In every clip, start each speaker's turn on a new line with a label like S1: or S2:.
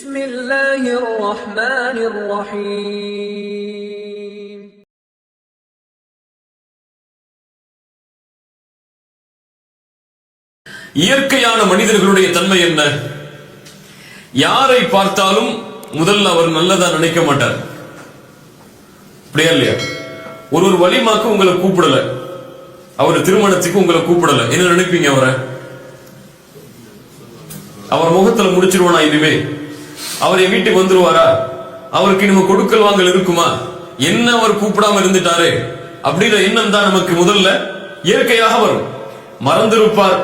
S1: بسم الله الرحمن الرحيم
S2: இயற்கையான மனிதர்களுடைய தன்மை என்ன? யாரை பார்த்தாலும் முதல்ல அவர் நல்லதா நினைக்க மாட்டார். அப்படியா இல்லையா? ஒரு வலிமாக்கு உங்களை கூப்பிடல, அவர் திருமணத்துக்கு உங்களை கூப்பிடல, என்ன நினைப்பீங்க? அவர் முகத்துல முடிச்சிருவானா? இனிமே அவர் என் வீட்டுக்கு வந்துருவாரா? அவருக்கு நம்ம கொடுக்கல் வாங்கல் இருக்குமா? என்ன அவர் கூப்பிடாம இருந்துட்டாரு அப்படின்ற எண்ணம் தான் நமக்கு முதல்ல இயற்கையாக வரும். மறந்திருப்பார்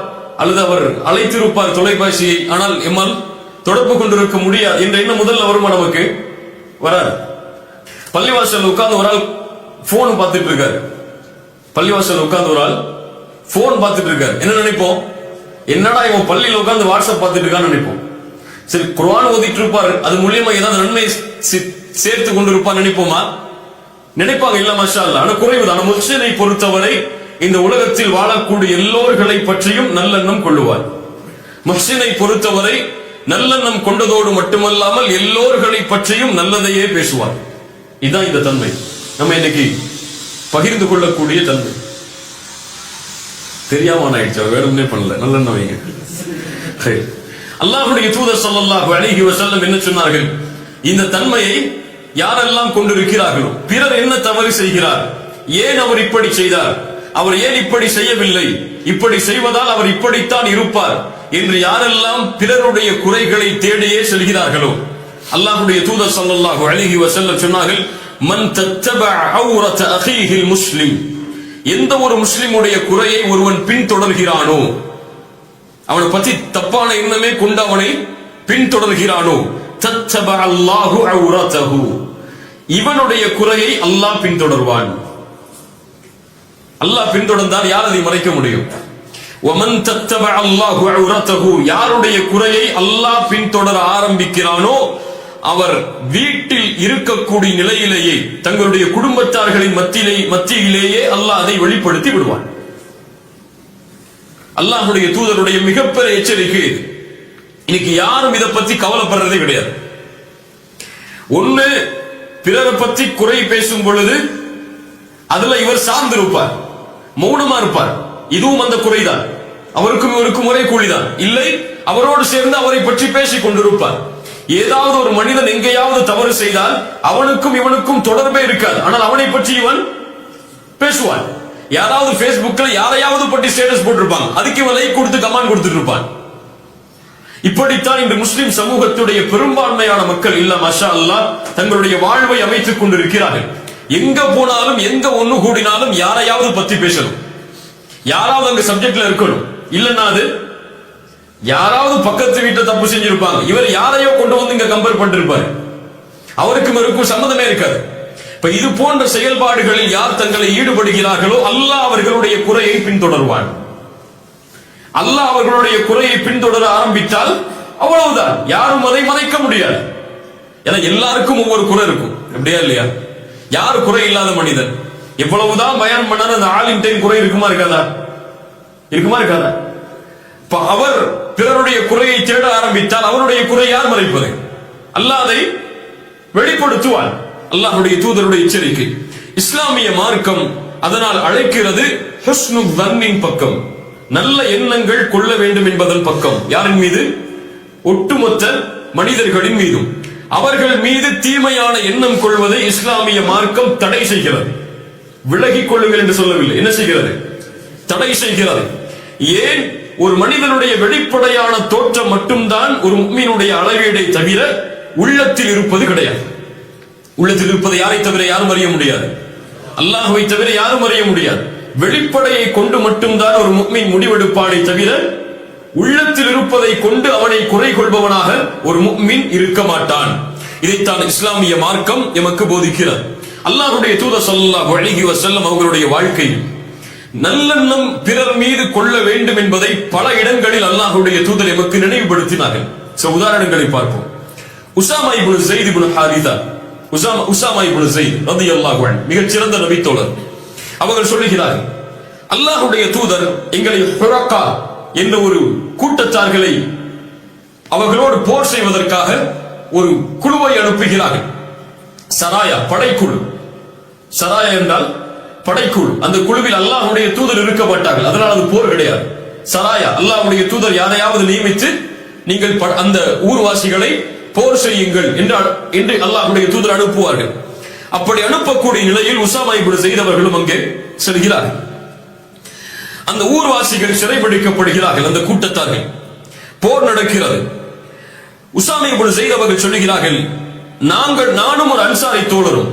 S2: அல்லது அவர் அழைத்திருப்பார் தொலைபேசியை, ஆனால் எம்மால் தொடர்பு கொண்டிருக்க முடியாது என்ற எண்ணம் முதல்ல வருமா? நமக்கு வராது. பள்ளிவாசல் உட்கார்ந்து ஒரு ஆள் போன் பார்த்துட்டு இருக்காரு. பள்ளிவாசல் உட்கார்ந்து ஒரு ஆள் போன் பார்த்துட்டு இருக்காரு. என்ன நினைப்போம்? என்னடா இவன் பள்ளியில் உட்கார்ந்து வாட்ஸ்அப் பார்த்துட்டு இருக்கான்னு நினைப்போம். சரி, குர்ஆன் ஓதிட்டு இருப்பார், அது மூலியமா ஏதாவது நன்மை சேர்த்து கொண்டிருப்பார் நினைப்போமா? நினைப்பாங்க. இல்ல, மாஷா அல்லாஹ். ஆனா குறைவுதான். முஸ்லிமை பொறுத்தவரை இந்த உலகத்தில் வாழக்கூடிய எல்லோர்களை பற்றியும் நல்லெண்ணம் கொள்ளுவார். முஹ்சினை பொறுத்தவரை நல்லெண்ணம் கொண்டதோடு மட்டுமல்லாமல் எல்லோர்களை பற்றியும் நல்லதையே பேசுவார். இதுதான் இந்த தன்மை நம்ம இன்னைக்கு பகிர்ந்து கொள்ளக்கூடிய தன்மை. தெரியாம ஆயிடுச்சு, வேணும்னே பண்ணல. நல்லெண்ணம் வைங்க. அல்லாஹ்வுடைய தூதர் ஸல்லல்லாஹு அலைஹி வஸல்லம் என்ன சொன்னார்கள்? இந்த தன்மையை யாரெல்லாம் கொண்டிருக்கிறார்களோ, பிறர் என்ன தவறு செய்கிறார், ஏன் அவர் இப்படி செய்தார், அவர் ஏன் இப்படி செய்யவில்லை, இப்படி செய்வதால் அவர் இப்படித்தான் இருப்பார் என்று யாரெல்லாம் பிறருடைய குறைகளை தேடியே செல்கிறார்களோ, அல்லாஹ்வுடைய தூதர் ஸல்லல்லாஹு அலைஹி வஸல்லம் சொன்னார்கள், மன் தத்தபஅ அவ்ரத அகீஹில் முஸ்லிம், எந்த ஒரு முஸ்லிமுடைய குறையை ஒருவன் பின்தொடர்கிறானோ, அவனை பற்றி தப்பான எண்ணமே கொண்டு அவனை பின்தொடர்கிறானோ, தத்தபஅ அல்லாஹு அவ்ரதஹு, இவனுடைய குறையை அல்லாஹ் பின்தொடர்வான். அல்லாஹ் பின்தொடர்ந்தால் யார் அதை மறைக்க முடியும்? வமன் தத்தபஅ அல்லாஹு அவ்ரதஹு, யாருடைய குறையை அல்லாஹ் பின்தொடர ஆரம்பிக்கிறானோ அவர் வீட்டில் இருக்கக்கூடிய நிலையிலேயே தங்களுடைய குடும்பத்தார்களின் மத்தியிலேயே அல்லாஹ் அதை வெளிப்படுத்தி விடுவான். அல்லாஹ்வுடைய தூதருடைய மிகப்பெரிய எச்சரிக்கை. இன்னைக்கு யாரும் இதை பத்தி கவலைப்படுறதே கிடையாது. ஒண்ணு, பிறரை பத்தி குறை பேசும் பொழுது அதுல இவர் சார்ந்து இருப்பார், மௌனமா இருப்பார். இதுவும் அந்த குறைதான், அவருக்கும் இவருக்கும் ஒரே கூலிதான். இல்லை, அவரோடு சேர்ந்து அவரை பற்றி பேசிக் கொண்டிருப்பார். ஏதாவது ஒரு மனிதன் எங்கேயாவது தவறு செய்தால் அவனுக்கும் இவனுக்கும் தொடர்பே இருக்காது, ஆனால் அவனை பற்றி இவன் பேசுவான். யாராவது பேஸ்புக்ல யாரையாவது பற்றி ஸ்டேட்டஸ் போட்டிருப்பாங்க, அதுக்கு இவன் லைக் கொடுத்து கமெண்ட் கொடுத்துட்டு இருப்பான். இப்படித்தான் இந்த முஸ்லிம் சமூகத்துடைய பெரும்பான்மையான மக்கள் இல்ல மாஷா அல்லாஹ் தங்களுடைய வாழ்வை அமைத்துக் கொண்டிருக்கிறார்கள். எங்க போனாலும் எங்க ஒண்ணு கூடினாலும் யாரையாவது பத்தி பேசணும், யாராவது அங்க சப்ஜெக்ட்ல இருக்கணும். இல்லன்னா அது யாராவது பக்கத்து வீட்டை தப்பு செஞ்சிருப்பாங்க, இவர் யாரையோ கொண்டு வந்து இங்க கம்பேர் பண்ணிருப்பாரு, அவருக்கும் இருக்கும் சம்மதமே இருக்காது. இப்ப இது போன்ற செயல்பாடுகளில் யார் தங்களை ஈடுபடுகிறார்களோ அல்லாஹ் அவர்களுடைய குறையை பின்தொடர்வான். அல்லாஹ் அவர்களுடைய குறையை பின்தொடர ஆரம்பித்தால் அவ்வளவுதான், யாரும் அதை மறைக்க முடியாது. ஏன்னா எல்லாருக்கும் ஒவ்வொரு குறை இருக்கும், அப்படியா இல்லையா? யாரு குறை இல்லாத மனிதன்? எவ்வளவுதான் பயான் பண்ணாலும் அந்த ஆலிம் டைம் குறை இருக்குமா இருக்காதா? இருக்குமா இருக்காதா? அவர் பிறருடைய குறையை தேட ஆரம்பித்தால் அவருடைய குறை யார் மறைப்பது? அல்லாஹ் அதை வெளிப்படுத்துவான். அல்லாஹ்வுடைய தூதருடைய எச்சரிக்கை. இஸ்லாமிய மார்க்கம் அதனால் அழைக்கிறது ஹுஸ்னு தன்னின் பக்கம், நல்ல எண்ணங்கள் கொள்ள வேண்டும் என்பதன் பக்கம். யாரின் மீது? ஒட்டுமொத்த மனிதர்களின் மீதும். அவர்கள் மீது தீமையான எண்ணம் கொள்வதை இஸ்லாமிய மார்க்கம் தடை செய்கிறது. விலகிக் கொள்ளுங்கள் என்று சொல்லவில்லை, என்ன செய்கிறது? தடை செய்கிறது. ஏன்? ஒரு மனிதனுடைய வெளிப்படையான தோற்றம் மட்டும்தான் ஒரு முஃமினுடைய அளவீடை தவிர உள்ளத்தில் இருப்பது கிடையாது. உள்ளத்தில் இருப்பதை யாரை தவிர யாரும் அறிய முடியாது, அல்லாஹ்வை தவிர யாரும் அறிய முடியாது. வெளிப்படையை கொண்டு மட்டும்தான் ஒரு முஃமின் முடிவெடுப்பானை தவிர உள்ளத்தில் இருப்பதை கொண்டு அவனை குறை கொள்பவனாக ஒரு முஃமின் இருக்க மாட்டான். இதைத்தான் இஸ்லாமிய மார்க்கம் எமக்கு போதிக்கிறது. அல்லாஹ்வுடைய தூதர் ஸல்லல்லாஹு அலைஹி வஸல்லம் அவர்களுடைய வாழ்க்கை நல்லெண்ணம் பிறர் மீது கொள்ள வேண்டும் என்பதை பல இடங்களில் அல்லாஹ்வுடைய தூதர் எமக்கு நினைவுபடுத்தினார்கள். சில உதாரணங்களை பார்ப்போம். உஸாமா இப்னு ஸைத் இப்னு ஹாரிஸா, உஸாமா இப்னு ஸைத் ரலியல்லாஹு அன்ஹு மிகச் சிறந்த நபி தோழர். அவர்கள் சொல்லுகிறார்கள், அல்லாஹ்வுடைய தூதர் எங்களை ஹுரகா என்ற ஒரு கூட்டத்தார்களை அவர்களோடு போர் செய்வதற்காக ஒரு குழுவை அனுப்புகிறார்கள். சராயா, படைக்குழு. சராயா என்றால் படைக்குழு. அந்த குழுவில் அல்லாஹ்வுடைய தூதர் இருக்க மாட்டார்கள், அதனால் அது போர் கிடையாது. சராயா, அல்லாஹ்வுடைய தூதர் யாரையாவது நியமித்து நீங்கள் அந்த ஊர்வாசிகளை போர் செய்யுங்கள் என்று அல்லாஹ்வுடைய தூதர் அனுப்புவார்கள். அப்படி அனுப்பக்கூடிய நிலையில் உசாமா இப்னு ஸைத் அவர்களும் அங்கே செல்கிறார்கள். அந்த ஊர்வாசிகள் சிறைபிடிக்கப்படுகிறார்கள். அந்த கூட்டத்தார்கள், போர் நடக்கிறது. உசாமா இப்னு ஸைத் அவர்கள் சொல்லுகிறார்கள், நானும் ஒரு அன்சாரி தோழரும்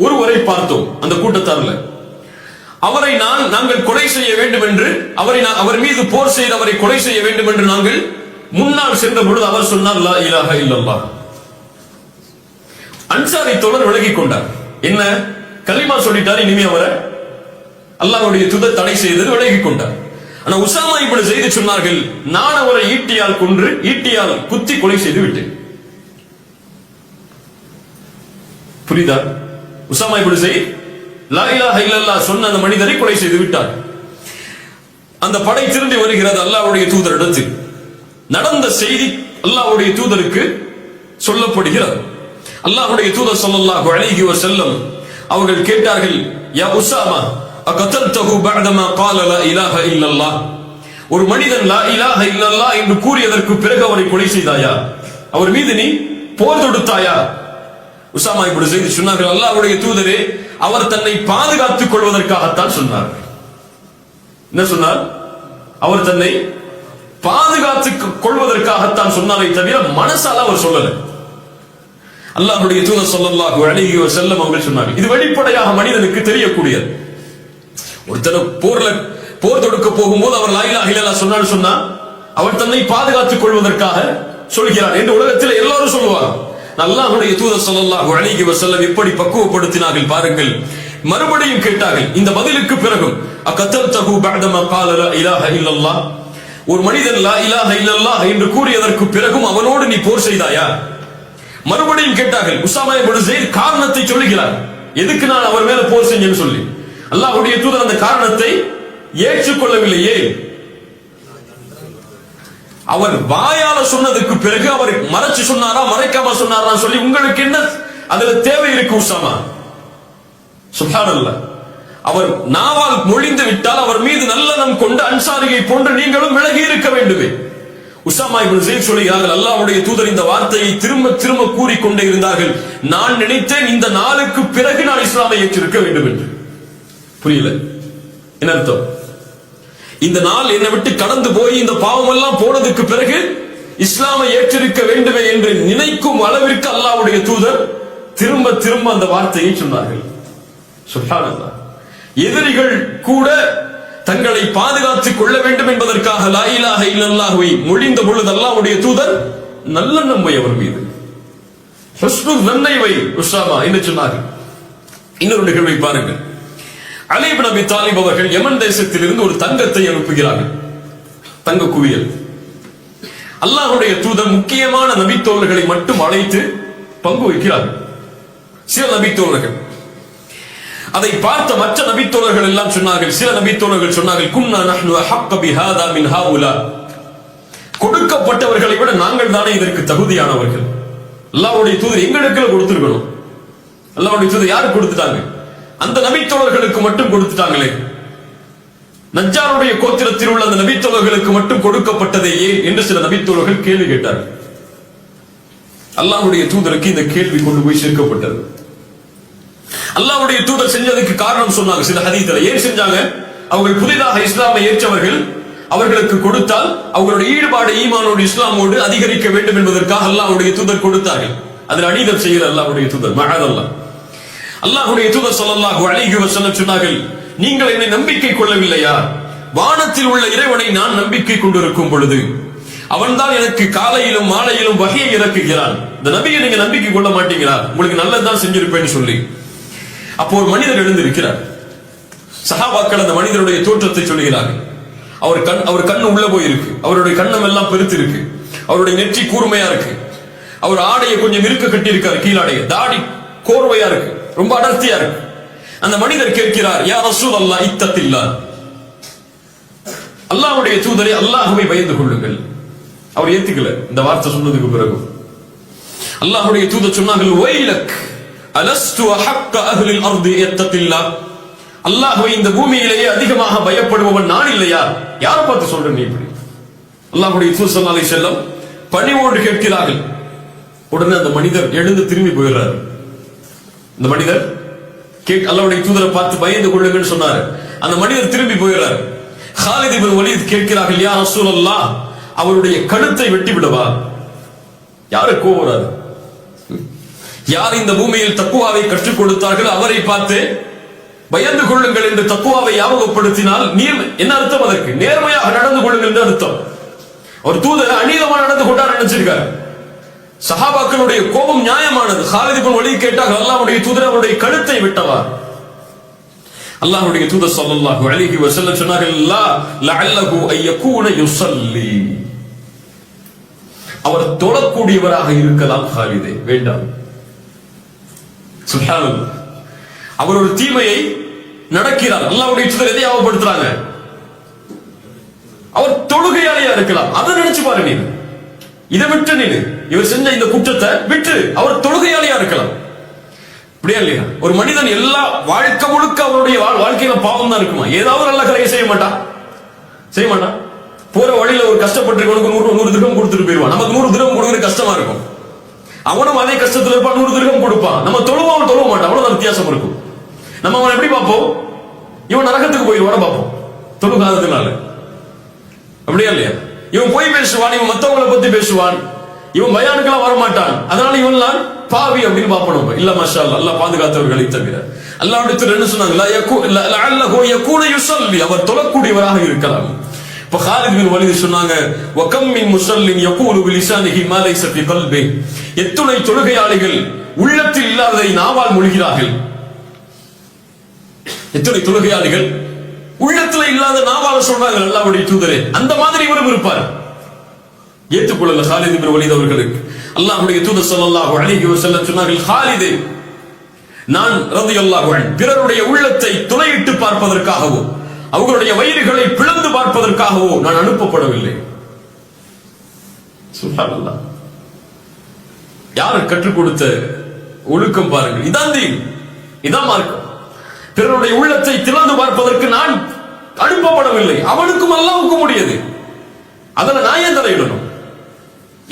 S2: ஒருவரை பார்த்தோம் அந்த கூட்டத்தார்ல. அவரை நாங்கள் கொலை செய்ய வேண்டும் என்று, அவர் மீது போர் செய்து அவரை கொலை செய்ய வேண்டும் என்று நாங்கள் முன்னால் சென்ற பொழுது அவர் சொன்னார், லா இலாஹ இல்லல்லாஹ். அன்சாரி தோழர் விலகிக் கொண்டார். என்ன, கலிமா சொல்லிட்டார், இனிமே அவரை அல்லாஹ்வுடைய தூதர் தடை செய்தது, விலகிக் கொண்டார். ஆனா உசாமா இப்னு ஸைத் சொன்னார்கள், நான் அவரை ஈட்டியால் கொன்று, ஈட்டியால் குத்தி கொலை செய்து விட்டேன். புரியுதா? உசாமா இப்னு ஸைத் லா இலாஹ இல்லல்லாஹ் சொன்ன அந்த மனிதரை கொலை செய்து விட்டார். அந்த படை திரும்பி வருகிறது அல்லாஹ்வுடைய தூதரிடத்தில். நடந்த செய்தி அல்லாஹ்வுடைய தூதருக்கு சொல்லப்படுகிறது. அல்லாஹ்வுடைய தூதர் ஸல்லல்லாஹு அலைஹி வஸல்லம் அவர்கள் கேட்டார்கள், யா உசாமா அகதல்தஹு பஅதமா قال لا இலாஹ இல்லல்லாஹ். ஒரு மனிதன் லா இலாஹ இல்லல்லாஹ் என்று கூறியதற்கு பிறகு அவரை கொலை செய்தாயா? அவர் மீது நீ போர் தொடுத்தாயா? உசாமா இப்னு ஸைத் சொன்னார்கள், அல்லாஹ்வுடைய தூதரே, அவர் தன்னை பாதுகாத்துக் கொள்வதற்காகத்தான் சொன்னார். என்ன சொன்னார்? அவர் தன்னை பாதுகாத்துக் கொள்வதற்காகத்தான் சொன்னாரை தவிர மனசால அவர் சொல்லல. அல்லாஹ்வுடைய தூதர் ஸல்லல்லாஹு அலைஹி வஸல்லம் அவர்கள் சொன்னார்கள். இது வெளிப்படையாக மனிதனுக்கு தெரியக்கூடியது. ஒருத்தர் போர் தொடுக்க போகும்போது அவர் லா இலாஹ இல்லல்லாஹ் சொன்னா அவர் தன்னை பாதுகாத்துக் கொள்வதற்காக சொல்கிறார் என்று உலகத்தில் எல்லாரும் சொல்லுவாங்க. அல்லாஹ்வுடைய தூதர் ஸல்லல்லாஹு அலைஹி வஸல்லம் எப்படி பக்குவப்படுத்தினார்கள் பாருங்கள். மறுபடியும் கேட்டார்கள் இந்த பதிலுக்கு பிறகும், அகதல்தஹு பஅதமா قال لا இலாஹ இல்லல்லாஹ். ஒரு மனிதன் லா இலாஹ இல்லல்லாஹ் என்று கூறியதற்கு பிறகும் அவனோடு நீ போர் செய்தாயா? மறுபடியும் கேட்டார்கள். உசாமா இப்னு ஸைத் காரணத்தை சொல்லுகிறார், எதுக்கு நான் அவர் மேல போர் செஞ்சேன்னு சொல்லி. அல்லாஹ்வுடைய தூதர் அந்த காரணத்தை ஏற்றுக்கொள்ளவில்லையே. அவர் வாயால சொன்னதுக்கு பிறகு அவர் மறைச்சு சொன்னாரா மறைக்காம சொன்னாரா சொல்லி உங்களுக்கு என்ன அதுல தேவை இருக்கு உசாமா? சுப்ஹானல்லாஹ். அவர் நாவால் மொழிந்து விட்டால் அவர் மீது நல்லெண்ணம் கொண்டு அன்சாரியை போன்று நீங்களும் விலகி இருக்க வேண்டுமே. உசாமா இப்னு ஸைத் சொல்கிறார்கள், அல்லாஹ்வுடைய தூதர் இந்த வார்த்தையை திரும்ப திரும்ப கூறிக்கொண்டே இருந்தார்கள். நான் நினைத்தேன் இந்த நாளுக்கு பிறகு நான் இஸ்லாமை ஏற்றிருக்க வேண்டும் என்று. புரியல என்ன அர்த்தம்? இந்த நாள் என்னை விட்டு கடந்து போய் இந்த பாவம் எல்லாம் போனதுக்கு பிறகு இஸ்லாமை ஏற்றிருக்க வேண்டுமே என்று நினைக்கும் அளவிற்கு அல்லாஹ்வுடைய தூதர் திரும்ப திரும்ப அந்த வார்த்தையை சொன்னார்கள். சுப்ஹானல்லாஹ். எதிரிகள் கூட தங்களை பாதுகாத்துக் கொள்ள வேண்டும் என்பதற்காக லா இலாஹ இல்லல்லாஹ்வை மொழிந்த பொழுது அல்லாஹ்வுடைய தூதர் நல்லெண்ணம் வை அவர் மீது, ஹுஸ்னுல் ظنை வை உஸாமா என்று சொன்னார்கள். இன்னொரு நிகழ்வை பாருங்கள். அலி இப்னு அபி தாலிப் அவர்கள் யமன் தேசத்திலிருந்து ஒரு தங்கத்தை அனுப்புகிறார்கள், தங்க குவியல். அல்லாஹ்வுடைய தூதர் முக்கியமான நபித்தோழர்களை மட்டும் அழைத்து பங்கு வைக்கிறார்கள். சில நபித்தோழர்கள் அதை பார்த்த மற்ற நபித்தோழர்கள் எல்லாம் சொன்னார்கள். சில நபித்தோழர்கள் சொன்னார்கள், குன்னா நஹ்னு அஹக்க பிஹாதா மின் ஹாஉலா. கொடுக்கப்பட்டவர்களை விட நாங்கள் தானே இதற்கு தகுதியானவர்கள். அல்லாஹ்வுடைய தூதர் எங்களுக்கு கொடுத்திருக்கணும். அல்லாஹ்வுடைய தூதர் யாருக்கு கொடுத்துட்டாங்க? அந்த நபித்தோழர்களுக்கு மட்டும் கொடுத்துட்டாங்களே. நஜ்ஜாருடைய கோத்திரத்தில் உள்ள அந்த நபித்தோழர்களுக்கு மட்டும் கொடுக்கப்பட்டதே ஏன் என்று சில நபித்தோழர்கள் கேள்வி கேட்டார்கள். அல்லாஹ்வுடைய தூதருக்கு இந்த கேள்வி கொண்டு போய் சேர்க்கப்பட்டது. அல்லாஹ்வுடைய தூதர் செஞ்சதுக்கு காரணம் சொன்னாங்க சில ஹதீஸ்ல. ஏன் செஞ்சாங்க? அவர்கள் புதிதாக இஸ்லாமை ஏற்றவர்கள், அவர்களுக்கு கொடுத்தால் அவர்களுடைய ஈடுபாடு ஈமானோடு இஸ்லாமோடு அதிகரிக்க வேண்டும் என்பதற்காக அல்லாஹ்வுடைய தூதர் கொடுத்தார்கள். அதில் அநீதம் செய்யல அல்லாஹ்வுடைய தூதர், மஅதல்லாஹ். அல்லாஹ்வுடைய தூதர் ஸல்லல்லாஹு அலைஹி வஸல்லம் சொன்னார்கள், நீங்கள் என்னை நம்பிக்கை கொள்ளவில்லையா? வானத்தில் உள்ள இறைவனை நான் நம்பிக்கை கொண்டிருக்கும் பொழுது அவன்தான் எனக்கு காலையிலும் மாலையிலும் வஹியை இறக்குகிறான். இந்த நபியை நீங்க நம்பிக்கை கொள்ள மாட்டீங்களா? உங்களுக்கு நல்லதுதான் செஞ்சிருப்பேன்னு சொல்லி. அப்போ ஒரு மனிதர் எழுந்திருக்கிறார். சஹாபாக்கள் அந்த மனிதருடைய தோற்றத்தை சொல்கிறார்கள். அவர் கண்ணு உள்ள போயிருக்கு, அவருடைய கண்ணம் எல்லாம் பெருத்து இருக்கு, அவருடைய நெற்றி கூர்மையா இருக்கு, அவர் ஆடையை கொஞ்சம் இருக்க கட்டி இருக்காரு, கீழாடைய தாடி கோர்வையா இருக்கு, ரொம்ப அடர்த்தியா இருக்கு. அந்த மனிதர் கேட்கிறார், யா ரசூலல்லாஹ் இத்தகில்லாஹ், அல்லாஹ்வுடைய தூதரே அல்லாஹ்வை பயந்து கொள்ளுங்கள். அவர் ஏத்துக்கல இந்த வார்த்தை சொன்னதுக்கு பிறகு. அல்லாஹ்வுடைய தூதர் சொன்னார்கள், வைலக் அலஸ்து அஹக்க அஹ்லில் அர்தி யத்தகில்லாஹ். அல்லாஹ்வை இந்த பூமியிலேயே அதிகமாக பயப்படுபவன் நான் இல்லையா? யாரை பார்த்து சொல்றேன் நீ இப்படி? அல்லாஹ்வுடைய தூதர் ஸல்லல்லாஹு அலைஹி வஸல்லம் பணிவோடு கேட்கிறார்கள். உடனே அந்த மனிதர் எழுந்து திரும்பி போகிறார். இந்த மனிதர் அல்லாஹ்வுடைய தூதரை பார்த்து பயந்து கொள்ளுங்கன்னு சொன்னார். அந்த மனிதர் திரும்பி போகிறார். காலித் இப்னு வலீத் கேட்கிறார்கள், யா ரசூலல்லாஹ், அவருடைய கழுத்தை வெட்டி விடவா? யாரு கோவராது? யார் இந்த பூமியில் தக்குவாவை கற்றுக் கொடுத்தார்கள் அவரை பார்த்து பயந்து கொள்ளுங்கள் என்று தக்குவாவை ஞாபகப்படுத்தினால் நீர் என்ன அர்த்தம்? அதற்கு நேர்மையாக நடந்து கொள்ளுங்கள் என்று அர்த்தம். ஒரு தூதர் அநீதமாக நடந்து கொண்டார் நினைச்சிருக்கார். சஹாபாக்களுடைய கோபம் நியாயமானது. காலித் இப்னு வலீத் கேட்டார்கள், அல்லாஹ்வுடைய தூதர் அவருடைய கழுத்தை வெட்டவா? அல்லாஹ்வுடைய தூதர் ஸல்லல்லாஹு அலைஹி வஸல்லம் சொன்னார்கள், லா லஅல்லஹு அய்யகூன யுஸல்லி. அவர் தொழக்கூடியவராக இருக்கலாம் காலிதே, வேண்டாம். சுப்ஹானல்லாஹ். அவர் ஒரு தீமையை நடக்கிறார். அல்லாஹ்வுடைய தூதர் எதை ஞாபகப்படுத்துறாங்க? அவர் தொழுகையாளியா இருக்கலாம். அதை நினைச்சு பாரு நீ. இதை விட்டு நீ இவர் செஞ்ச இந்த குற்றத்தை விட்டு அவர் தொழுகையாளியா இருக்கலாம். அப்படியா இல்லையா? ஒரு மனிதன் எல்லா வாழ்க்கை முழுக்க அவருடைய வாழ்க்கையில பாவம் தான் இருக்குமா? ஏதாவது நல்ல கரையை செய்ய மாட்டான். போற வழியில ஒரு கஷ்டப்பட்டிருக்கவனுக்கு 100 திரகம் கொடுத்துட்டு போயிடுவான். நமக்கு 100 திரகம் கொடுக்குற கஷ்டமா இருக்கும். அவனும் அதே கஷ்டத்துல இருப்பான், 100 திரகம் கொடுப்பான். நம்ம தொழுவான் தொழுவ மாட்டான். அவ்வளவுதான் வித்தியாசம் இருக்கும். நம்ம அவன் எப்படி பார்ப்போம்? இவன் நரகத்துக்கு போயிடுவான பார்ப்போம், தொழுகாததுனால. அப்படியா இல்லையா? இவன் போய் பேசுவான், இவன் மத்தவங்களை பத்தி பேசுவான், இவன் பயானுக்கெல்லாம் வரமாட்டான், அதனால இவன்லாம் பாவி அப்படின்னு பார்ப்போம். இல்ல மாஷா அல்லாஹ், அல்லாஹ் பாதுகாத்தவர்களை தவிர. அல்லாஹ்வுடைய தூதர் என்ன சொன்னாங்க? லஅல்லஹு யகூன யுஸல்லி, அவர் தொழக்கூடியவராக இருக்கலாம். இப்ப காலித் பின் வலீத் சொன்னாங்க, வகம் மின் முஸல்லின் யகூலு பிலிசானிஹி மா லைஸ ஃபீ கல்பிஹி. எத்துணை தொழுகையாளிகள் உள்ளத்தில் இல்லாததை நாவால் மொழிகிறார்கள். எத்துணை தொழுகையாளிகள் உள்ளத்துல இல்லாத நாவால சொல்றாங்க அல்லாஹ்வுடைய தூதரே. அந்த மாதிரி இவரும் இருப்பார். ஏற்றுக்கொள்ளல காலித் பின் வலீத் அவர்களுக்கு. அல்லாஹ்வுடைய தூதர் ஸல்லல்லாஹு அலைஹி வஸல்லம் சொன்னார்கள், காலிதே, நான் ரலியல்லாஹு அன்ஹு பிறருடைய உள்ளத்தை துளையிட்டு பார்ப்பதற்காகவோ அவர்களுடைய வயிறுகளை பிளந்து பார்ப்பதற்காகவோ நான் அனுப்பப்படவில்லை. சுப்ஹானல்லாஹ். யார் கற்றுக் கொடுத்த ஒழுக்கம் பாருங்கள். இதான் தீன், இதான் மார்க்கம். பிறருடைய உள்ளத்தை திறந்து பார்ப்பதற்கு நான் அனுப்பப்படவில்லை. அவனுக்கும் அல்லாஹ்வுக்கும் முடியாது. அதனால நான் ஏன் தலையிடணும்?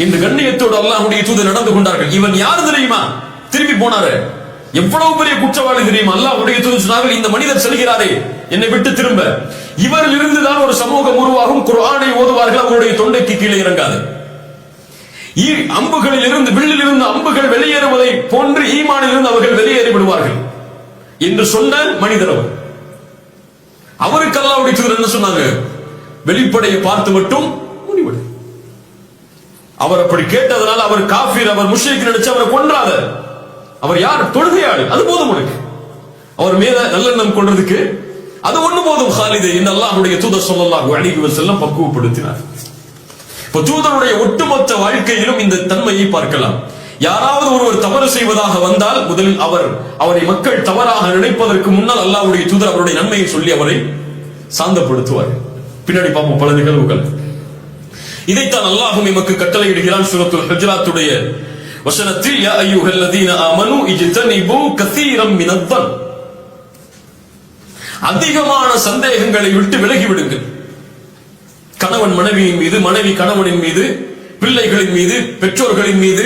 S2: இந்த கண்ணியத்தோடு அல்லாஹ்வுடைய தூதர் நடந்து கொண்டார்கள். இவன் யார் தெரியுமா? திரும்பி போனாரு. எவ்வளவு பெரிய குற்றவாளி தெரியுமா? அல்லாஹ்வுடைய தூதர் சொன்னார்கள், இந்த மனிதர் செல்கிறாரே என்னை விட்டு திரும்ப, இவரில் இருந்துதான் ஒரு சமூகம் உருவாகும். குர்ஆனை ஓதுவார்கள், அவருடைய தொண்டைக்கு கீழே இறங்காது. அம்புகளில் இருந்து, வில்லில் இருந்து அம்புகள் வெளியேறுவதை போன்று ஈமானில் இருந்து அவர்கள் வெளியேறி விடுவார்கள் என்று சொன்ன மனிதர் அவர். அவருக்கு அல்லாஹ்வுடைய தூதர் என்ன சொன்னாங்க? வெளிப்படையை பார்த்து மட்டும் முடிவிடு. அவர் அப்படி கேட்டதனால அவர் காஃபிர், அவர் முஷ்ரிக் நினைச்சு அவரை கொன்றாத. அவர் யார்? தொழுகையாளி. அது போதும் உனக்கு. அவர் மேல நல்லெண்ணம் கொண்டதுக்கு அது ஒண்ணு போதும் காலிதே என்று அல்லாஹ்வுடைய தூதர் ஸல்லல்லாஹு அலைஹி வஸல்லம் பக்குவப்படுத்தினார். இப்ப தூதருடைய ஒட்டுமொத்த வாழ்க்கையிலும் இந்த தன்மையை பார்க்கலாம். யாராவது ஒருவர் தவறு செய்வதாக வந்தால் முதலில் அவரை மக்கள் தவறாக நினைப்பதற்கு முன்னால் அல்லாஹ்வுடைய தூதர் அவருடைய நன்மையை சொல்லி அவரை சாந்தப்படுத்துவார். பின்னாடி பார்ப்போம் பல நிகழ்வுகள். இதைத்தான் அல்லாஹ் நமக்கு கட்டளையிடுகிறான் சூரத்துல் ஹுஜராத்துடைய வசனத்தில், யா அய்யுஹல்லதீன ஆமனு இஜ்தனிபு கஸீரம் மினத்-தன். அதிகமான சந்தேகங்களை விட்டு விலகி விடுங்கள். கணவன் மனைவியின் மீது, மனைவி கணவனின் மீது, பிள்ளைகளின் மீது, பெற்றோர்களின் மீது,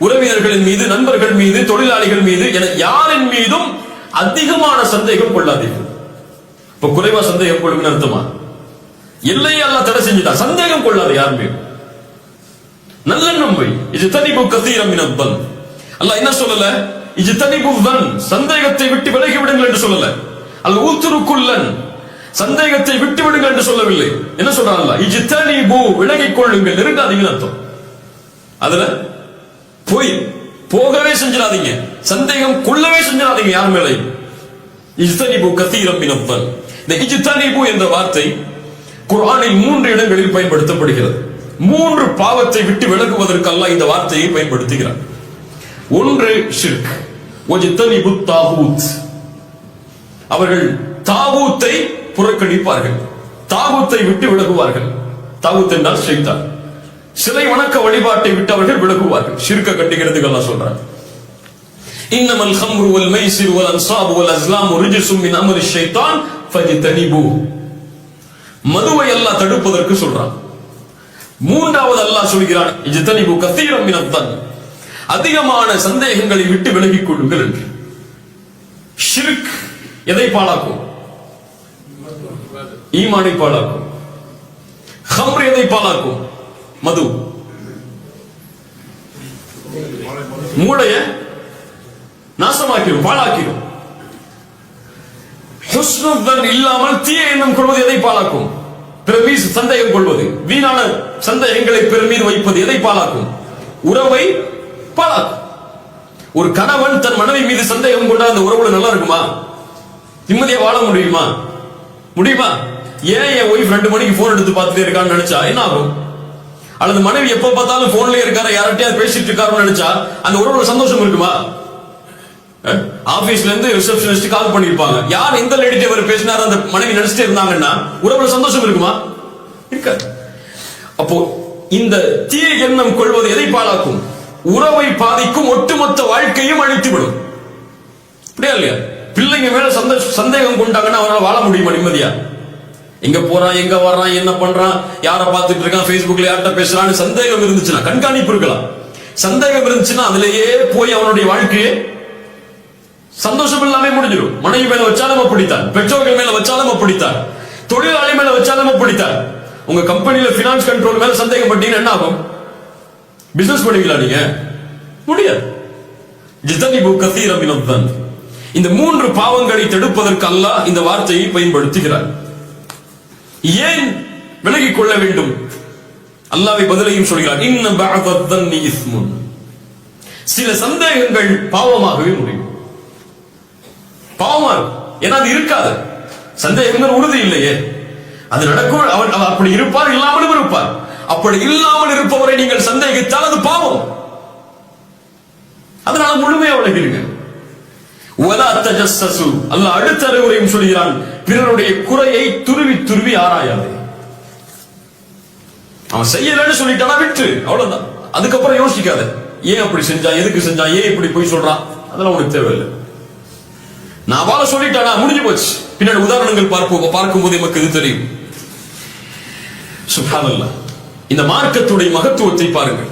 S2: உறவினர்களின் மீது, நண்பர்கள் மீது, தொழிலாளிகள் மீது என யாரின் மீதும் அதிகமான சந்தேகம் கொள்ளாதீர்கள். இப்ப குறைவா சந்தேகம் கொள்ளுங்க அர்த்தமா? எல்லையை அல்லாஹ் தடை செஞ்சுட்டான். சந்தேகம் கொள்ளாத யார் மீது. நல்லெண்ணம் வை. இஜ்தனிபு கஸீரம் மினத்-தன். அல்லாஹ் என்ன சொல்லல? இஜ்தனிபு தன், சந்தேகத்தை விட்டு விலகி விடுங்கள் என்று சொல்லல. அல் ஊத்ருக்குல்லன், சந்தேகத்தை விட்டு விடுங்கள் என்று சொல்லவில்லை. என்ன சொல்றான் அல்லாஹ்? இஜ்தனிபு, விலகிக் கொள்ளுங்கள், நெருங்காதீங்கன்னு அர்த்தம். அதுல போகவே செஞ்சிடாதீங்க, சந்தேகம் கொள்ளவே செஞ்சிடாதீங்க யார் மேலே. இஜ்தனிபு கஸீரம் மினத்-தன். இந்த இஜ்தனிபு என்ற வார்த்தை குர்ஆனில் 3 இடங்களில் பயன்படுத்தப்படுகிறது. 3 பாவத்தை விட்டு விலகுவதற்கு அல்லாஹ் இந்த வார்த்தையை பயன்படுத்துகிறார். ஒன்று ஷிர்க், வஜ்தனிபு தாகூத். அவர்கள் தாகூத்தை புறக்கணிப்பார்கள், தாகூத்தை விட்டு விலகுவார்கள். தாகூத் என்றால் ஷைத்தான். சிலை வணக்க வழிபாட்டை விட்டு அவர்கள் விலகுவார்கள். ஷிர்க கட்டிக்கிறதுக்கு அல்லாஹ் சொல்றார், இன்னமல் ஹம்ரு வல் மைசிர் வல் அன்சாபு வல் அஸ்லாமு ரிஜ்சும் மின் அமரி ஷைத்தான் ஃபஜ்தனிபூ. மதுவை அல்லாஹ் தடுப்பதற்கு சொல்றான். மூன்றாவது அல்லாஹ் சொல்கிறான், இஜ்தனிபு கஸீரம் மினத் தன், அதிகமான சந்தேகங்களை விட்டு விலகிக் கொள்ளுங்கள் என்று. ஷிர்க் எதை பாழாக்கும்? ஈமானை பாழாக்கும். ஹம்ர் எதை பாழாக்கும்? மது. மூளைய நாசமாக்கிடும், பாழாக்கிடும். ஹுஸ்னுத்தன் இல்லாமல் தீய எண்ணம் கொள்வது எதை பாழாக்கும்? பிறர் மீது சந்தேகம் கொள்வது, வீணான சந்தேகங்களை பிறர் மீது வைப்பது எதை பாழாக்கும்? உறவை பாழாக்கும். ஒரு கணவன் தன் மனைவி மீது சந்தேகம் கொண்டா அந்த உறவுல நல்லா இருக்குமா? நிம்மதியா வாழ முடியுமா? முடியுமா? ஏன் என் ஒய்ஃப் 2 மணிக்கு போன் எடுத்து பார்த்துட்டே இருக்கான்னு நினைச்சா என்ன ஆகும்? அல்லது மனைவி எப்ப பார்த்தாலும் போன்லயே இருக்காரு, யார்கிட்டயாவது பேசிட்டு இருக்காருன்னு நினைச்சா அந்த உறவுல சந்தோஷம் இருக்குமா? ஆபீஸ்ல இருந்து ரிசப்ஷனிஸ்ட் கால் பண்ணிருப்பாங்க, யார் எந்த லேடிட்ட அவர் பேசினாரு அந்த மனைவி நினைச்சிட்டே இருந்தாங்கன்னா உறவுல சந்தோஷம் இருக்குமா? இருக்காது. அப்போ இந்த தீய எண்ணம் கொள்வது எதை பாழாக்கும்? உறவை பாதிக்கும், ஒட்டுமொத்த வாழ்க்கையும் அழித்துவிடும். அப்படியா இல்லையா? பிள்ளைங்க மேல சந்தேகம் கொண்டாங்கன்னா அவரால் வாழ முடியுமா நிம்மதியா? எங்க போறான், எங்க வர்றான், என்ன பண்றான், யாரை பார்த்துட்டு இருக்கான், Facebookல யார்கிட்ட பேசுறான்னு சந்தேகம் இருந்துச்சுன்னா, கண்காணிப்பு இருக்கலாம். சந்தேகம் இருந்துச்சுன்னா அதுலயே போய் அவனுடைய வாழ்க்கையே சந்தோஷம் இல்லாம முடிஞ்சிடும். மனைவி மேல வச்சாலும் அப்படித்தான், பெற்றோர்கள் மேல வச்சாலும் அப்படித்தான், தொழிலாளி மேல வச்சாலும் அப்படித்தான். உங்க கம்பெனில பினான்ஸ் கண்ட்ரோல் மேல சந்தேகம் பட்டீங்கன்னா என்ன ஆகும்? பிசினஸ் பண்ணுவீங்களா நீங்க? முடியாது. இஜ்தனிபு கஸீரம் மினத் தன். இந்த 3 பாவங்களை தடுப்பதற்கு அல்லாஹ் இந்த வார்த்தையை பயன்படுத்துகிறார். ஏன் விலகிக் கொள்ள வேண்டும்? அல்லாஹ்வை பதிலையும் சொல்கிறார், இன்ன பஅதத் தன்னி இஸ்முன். சில சந்தேகங்கள் பாவமாகவே முடியும். பாவமா ஏன்னா அது இருக்காது, சந்தேகங்கள் உறுதி இல்லையே. அது நடக்கும், அவர் அப்படி இருப்பார், இல்லாமலும் இருப்பார். அப்படி இல்லாமல் இருப்பவரை நீங்கள் சந்தேகித்தால் அது பாவம். அதனால முழுமையா விலகிடுங்க. வலா தஜஸ்ஸசு. அல்லாஹ் அடுத்த அறிவுரையும் சொல்கிறான், பிறருடைய குறையை துருவி துருவி ஆராயாதே. அவன் செய்யலன்னு சொல்லிட்டானா விட்டு, அவ்வளவுதான். அதுக்கப்புறம் யோசிக்காத, ஏன் அப்படி செஞ்சா, எதுக்கு செஞ்சா, ஏன் இப்படி போய் சொல்றான், அதெல்லாம் உனக்கு தேவையில்லை. நான் வாழ சொல்லிட்டானா முடிஞ்சு போச்சு. பின்னாடி உதாரணங்கள் பார்க்கும்போது நமக்கு இது தெரியும். சுப்ஹானல்லாஹ். இந்த மார்க்கத்துடைய மகத்துவத்தை பாருங்கள்.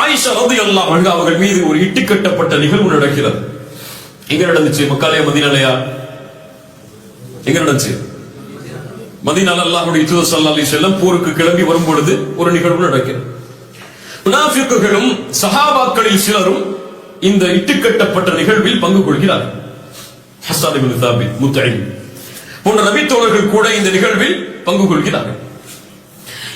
S2: ஆயிஷா ரலியல்லாஹு அன்ஹா அவர்கள் மீது ஒரு இட்டுக்கட்டப்பட்ட நிகழ்வு நடக்கிறது. எங்க நடந்துச்சு? மக்காலயா மதீனாலயா? எங்க நடந்துச்சு? மதீனால அல்லாஹ்வுடைய தூதர் ஸல்லல்லாஹு அலைஹி வஸல்லம் போருக்கு கிளம்பி வரும் பொழுது ஒரு நிகழ்வு நடக்கிறது. முனாஃபிக்குகளும் சஹாபாக்களில் சிலரும் இந்த இட்டுக்கட்டப்பட்ட நிகழ்வில் பங்கு கொள்கிறார்கள். ஹஸ்ஸான் இப்னு தாபித், முத்ஐம் போன்ற நபி தோழர்கள் கூட இந்த நிகழ்வில் பங்கு கொள்கிறார்கள்.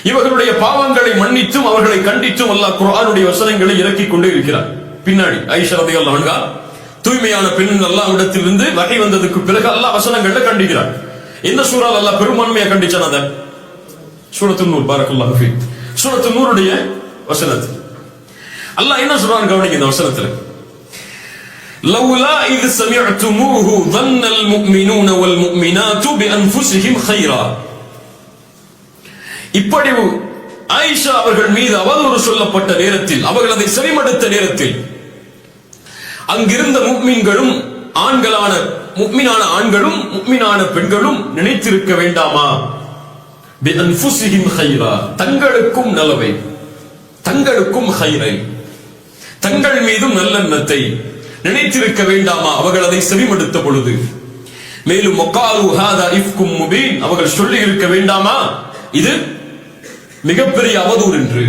S2: இவர்களுடைய பாவங்களை மன்னித்தும் அவர்களை கண்டித்தும் அல்லாஹ் குர்ஆனுடைய வசனங்களை இறக்கிக் கொண்டே இருக்கிறார். பின்னாடி ஆயிஷா ரலியல்லாஹு அன்ஹா தூய்மையான பெண் அல்லாஹ்விடத்திலிருந்து வகை வந்ததுக்கு பிறகு அல்லாஹ் வசனங்களை கண்டிக்கிறார். எந்த சூறால அல்லாஹ் பெரும்பான்மையா கண்டிச்சான்? அத சூரத்துன் நூர், பாரக்கல்லாஹு ஃபீக். சூரத்துன் நூருடைய வசனத்தில் அல்லாஹ் என்ன சொல்றான் கவனிங்க. இந்த வசனத்துல லவ்லா இத் சமிஅதுமூஹு ظنல் முஃமினூன வல் முஃமினாத்து பிஅன்ஃபுஸிஹிம் கைரா. இப்படி ஆயிஷா அவர்கள் மீது அவதூறு சொல்லப்பட்ட நேரத்தில், அவர்கள் அதை செவிமடுத்த நேரத்தில், அங்கிருந்த முஃமின்களும் ஆண்களான முஃமினான ஆண்களும் முஃமினான பெண்களும் நினைத்திருக்க வேண்டாமா? பிஅன்ஃபுஸிஹிம் கைரா, தங்களுக்கும் நலவை, தங்களுக்கும் கைரை, தங்கள் மீதும் நல்லெண்ணத்தை நினைத்திருக்க வேண்டாமா? அவர்கள் அதை செவிமடுத்த பொழுது. மேலும் வகாலு ஹாதா இஃப்கும் முபீன், அவர்கள் சொல்லி இருக்க வேண்டாமா இது மிகப்பெரிய அவதூறு என்று.